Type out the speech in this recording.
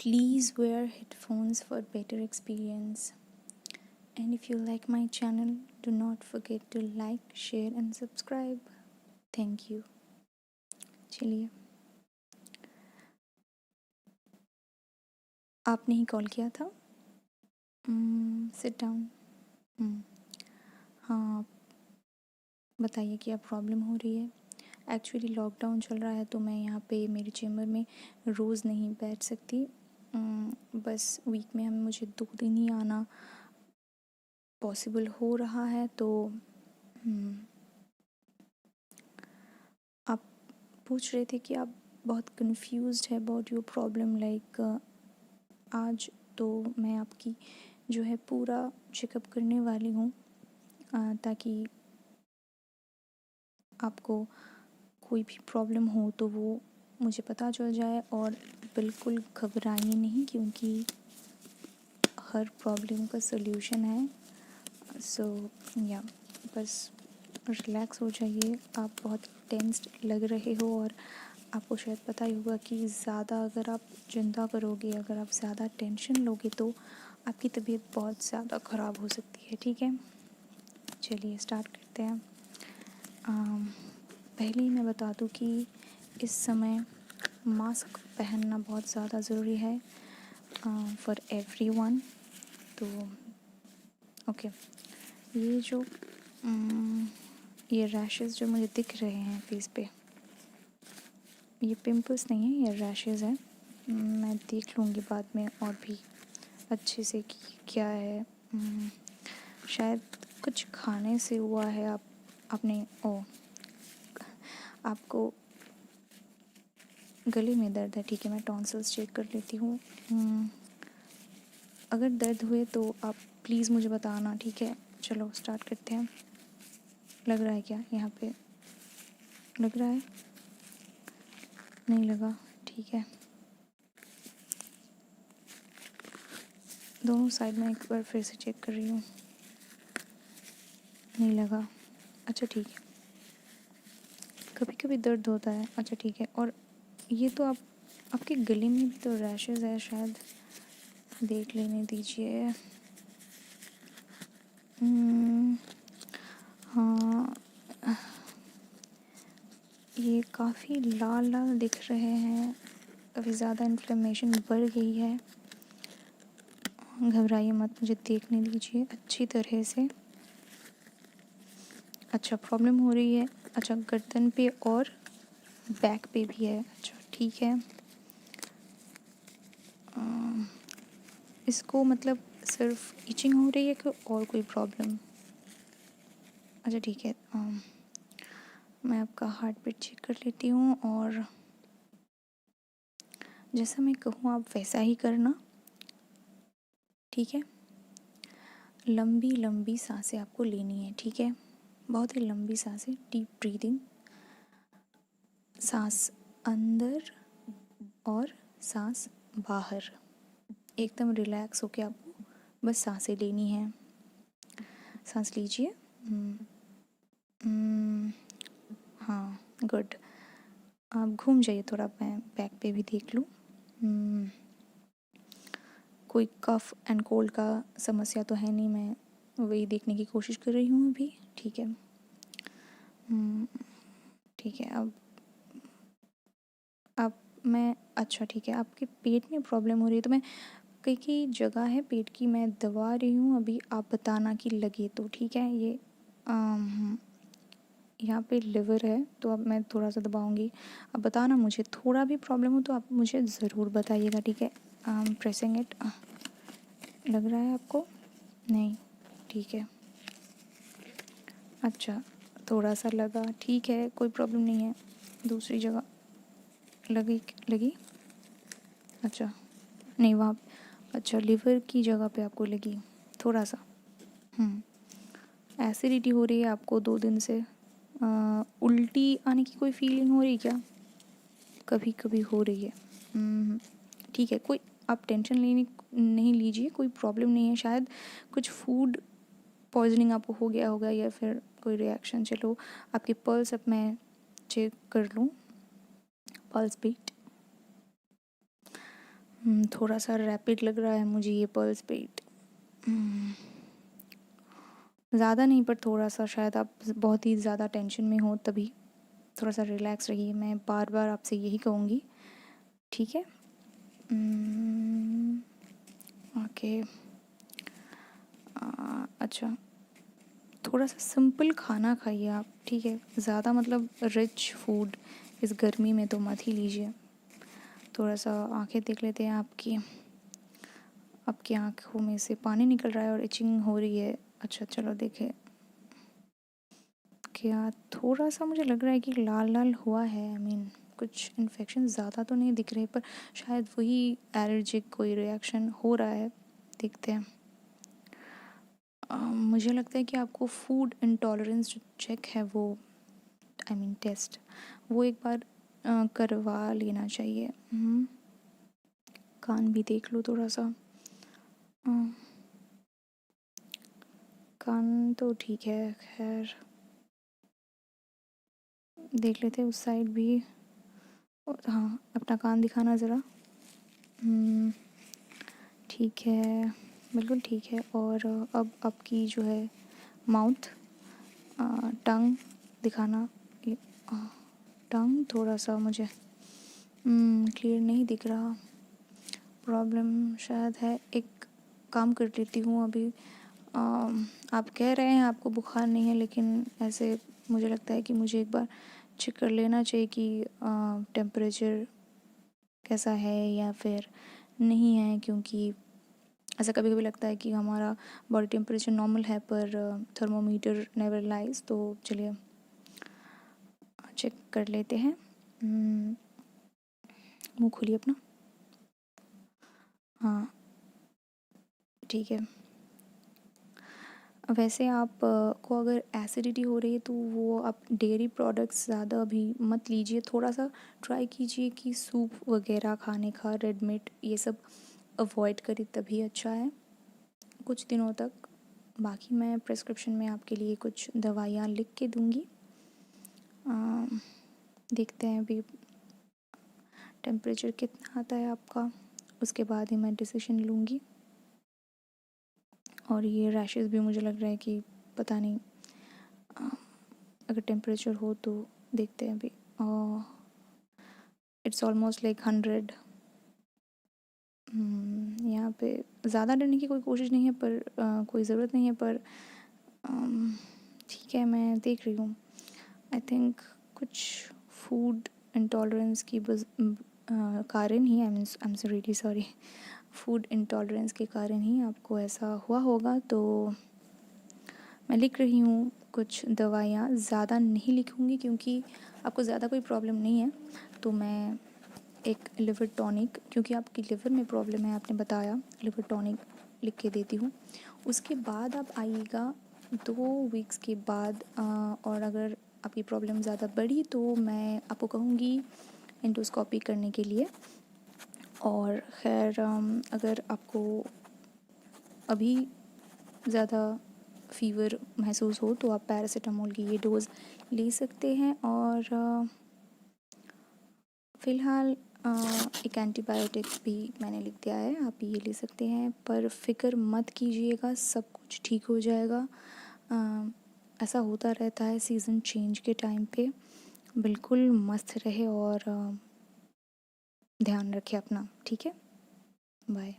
Please wear headphones for better experience. And if you like my channel, do not forget to like, share and subscribe. Thank you. चलिए, आपने ही call किया था. Sit down. हाँ, बताइए क्या problem हो रही है. एक्चुअली लॉकडाउन चल रहा है तो मैं यहाँ पे मेरे चेम्बर में रोज़ नहीं बैठ सकती. बस वीक में मुझे 2 दिन ही आना पॉसिबल हो रहा है. तो आप पूछ रहे थे कि आप बहुत कंफ्यूज्ड है अबाउट योर प्रॉब्लम. लाइक आज तो मैं आपकी जो है पूरा चेकअप करने वाली हूँ ताकि आपको कोई भी प्रॉब्लम हो तो वो मुझे पता चल जाए. और बिल्कुल घबराइए नहीं क्योंकि हर प्रॉब्लम का सल्यूशन है. सो या बस रिलैक्स हो जाइए. आप बहुत टेंस्ड लग रहे हो और आपको शायद पता ही होगा कि ज़्यादा अगर आप चिंता करोगे, अगर आप ज़्यादा टेंशन लोगे तो आपकी तबीयत बहुत ज़्यादा ख़राब हो सकती है. ठीक है, चलिए स्टार्ट करते हैं. पहले ही मैं बता दूं कि इस समय मास्क पहनना बहुत ज़्यादा ज़रूरी है फॉर एवरीवन. तो ओके, ये जो ये रैशेस जो मुझे दिख रहे हैं फेस पे, ये पिंपल्स नहीं है, ये रैशेस है. मैं देख लूँगी बाद में और भी अच्छे से कि क्या है. शायद कुछ खाने से हुआ है. आपने आपको गले में दर्द है. ठीक है, मैं टॉन्सिल्स चेक कर लेती हूँ. अगर दर्द हुए तो आप प्लीज़ मुझे बताना. ठीक है, चलो स्टार्ट करते हैं. लग रहा है क्या यहाँ पे? लग रहा है? नहीं लगा? ठीक है, दोनों साइड में एक बार फिर से चेक कर रही हूँ. नहीं लगा? अच्छा ठीक है. कभी कभी दर्द होता है. अच्छा ठीक है. और ये तो आपके गले में भी तो रैशेज़ है, शायद देख लेने दीजिए. हाँ, ये काफ़ी लाल लाल दिख रहे हैं. काफ़ी ज़्यादा इन्फ्लेमेशन बढ़ गई है. घबराइए मत, मुझे देखने दीजिए अच्छी तरह से. अच्छा, प्रॉब्लम हो रही है. अच्छा, गर्दन पे और बैक पे भी है. अच्छा ठीक है. इसको मतलब सिर्फ इचिंग हो रही है कि और कोई प्रॉब्लम? अच्छा ठीक है. मैं आपका हार्ट बीट चेक कर लेती हूँ और जैसा मैं कहूँ आप वैसा ही करना. ठीक है, लंबी लंबी सांसें आपको लेनी है. ठीक है, बहुत ही लंबी सांसें. डीप ब्रीदिंग, सांस अंदर और सांस बाहर. एकदम रिलैक्स होके आपको बस सांसें लेनी है. सांस लीजिए. हाँ, गुड. आप घूम जाइए थोड़ा, मैं बैक पे भी देख लूँ. कोई कफ एंड कोल्ड का समस्या तो है नहीं. मैं वही देखने की कोशिश कर रही हूँ अभी. ठीक है. ठीक है. अब मैं अच्छा ठीक है, आपके पेट में प्रॉब्लम हो रही है तो मैं कई कई जगह है पेट की मैं दबा रही हूँ अभी. आप बताना कि लगे तो. ठीक है, ये यहाँ पे लिवर है तो अब मैं थोड़ा सा दबाऊँगी. अब बताना मुझे थोड़ा भी प्रॉब्लम हो तो आप मुझे ज़रूर बताइएगा. ठीक है, प्रेसिंग इट. लग रहा है आपको? नहीं? ठीक है. अच्छा, थोड़ा सा लगा. ठीक है, कोई प्रॉब्लम नहीं है. दूसरी जगह लगी? अच्छा नहीं, वहाँ. अच्छा, लिवर की जगह पे आपको लगी थोड़ा सा. एसिडिटी हो रही है आपको 2 दिन से. उल्टी आने की कोई फीलिंग हो रही है क्या? कभी कभी हो रही है. ठीक है, कोई आप टेंशन लेने नहीं लीजिए. कोई प्रॉब्लम नहीं है. शायद कुछ फूड पॉइजनिंग आपको हो गया होगा या फिर कोई रिएक्शन. चलो आपके पल्स अब मैं चेक कर लूँ. Pulse beat. थोड़ा सा रैपिड लग रहा है मुझे ये पल्स रेट। ज़्यादा नहीं पर थोड़ा सा, शायद आप बहुत ही ज़्यादा टेंशन में हो तभी। थोड़ा सा रिलैक्स रहिए, मैं बार बार आपसे यही कहूँगी, ठीक है? ओके। अच्छा, थोड़ा सा सिंपल खाना खाइए आप, ठीक है? ज़्यादा मतलब रिच फूड इस गर्मी में तो मत ही लीजिए। थोड़ा सा आंखें देख लेते हैं आपकी, आपकी आंखों में से पानी निकल रहा है और इचिंग हो रही है। अच्छा चलो देखें, क्या थोड़ा सा मुझे लग रहा है कि लाल लाल हुआ है। आई मीन कुछ इन्फेक्शन ज़्यादा तो नहीं दिख रहे, पर शायद वही एलर्जिक कोई रिएक्शन हो रहा है, देखते हैं। मुझे लगता है कि आपको फूड इंटॉलरेंस जो चेक है वो, आई मीन टेस्ट, वो एक बार करवा लेना चाहिए। कान भी देख लो थोड़ा सा। कान तो ठीक है, खैर देख लेते हैं उस साइड भी। हाँ, अपना कान दिखाना ज़रा। ठीक है, बिल्कुल ठीक है। और अब आपकी जो है माउथ, टंग दिखाना। ये टंग थोड़ा सा मुझे क्लियर नहीं दिख रहा, प्रॉब्लम शायद है। एक काम कर लेती हूँ अभी। आप कह रहे हैं आपको बुखार नहीं है, लेकिन ऐसे मुझे लगता है कि मुझे एक बार चेक कर लेना चाहिए कि टेम्परेचर कैसा है या फिर नहीं है, क्योंकि ऐसा कभी कभी लगता है कि हमारा बॉडी टेम्परेचर नॉर्मल है पर थर्मोमीटर नेवर लाइज। तो चलिए चेक कर लेते हैं। मुंह खोलिए अपना। हाँ ठीक है। वैसे आप को अगर एसिडिटी हो रही है तो वो आप डेयरी प्रोडक्ट्स ज़्यादा अभी मत लीजिए। थोड़ा सा ट्राई कीजिए कि सूप वगैरह खाने का, रेड मीट ये सब अवॉइड करें, तभी अच्छा है कुछ दिनों तक। बाकी मैं प्रिस्क्रिप्शन में आपके लिए कुछ दवाइयाँ लिख के दूँगी। देखते हैं अभी टेम्परेचर कितना आता है आपका, उसके बाद ही मैं डिसीजन लूँगी। और ये रैशेस भी मुझे लग रहा है कि पता नहीं, अगर टेम्परेचर हो तो देखते हैं अभी। It's almost like 100। यहाँ पे ज़्यादा डरने की कोई कोशिश नहीं है, पर कोई ज़रूरत नहीं है, पर ठीक है मैं देख रही हूँ। आई थिंक कुछ फूड इंटॉलरेंस की कारण ही, I am so really sorry, food intolerance के कारण ही आपको ऐसा हुआ होगा। तो मैं लिख रही हूँ कुछ दवाइयाँ, ज़्यादा नहीं लिखूँगी क्योंकि आपको ज़्यादा कोई प्रॉब्लम नहीं है। तो मैं एक लिवर टॉनिक, क्योंकि आपकी लिवर में प्रॉब्लम है आपने बताया, लिवर टॉनिक लिख के देती हूँ। उसके बाद आप आइएगा 2 वीक्स के बाद, और अगर आपकी प्रॉब्लम ज़्यादा बढ़ी तो मैं आपको कहूँगी एंडोस्कोपी करने के लिए। और खैर अगर आपको अभी ज़्यादा फ़ीवर महसूस हो तो आप पैरासीटामोल की ये डोज़ ले सकते हैं। और फ़िलहाल एक एंटीबायोटिक्स भी मैंने लिख दिया है, आप ये ले सकते हैं। पर फ़िक्र मत कीजिएगा, सब कुछ ठीक हो जाएगा। ऐसा होता रहता है सीज़न चेंज के टाइम पे। बिल्कुल मस्त रहे और ध्यान रखें अपना, ठीक है? बाय।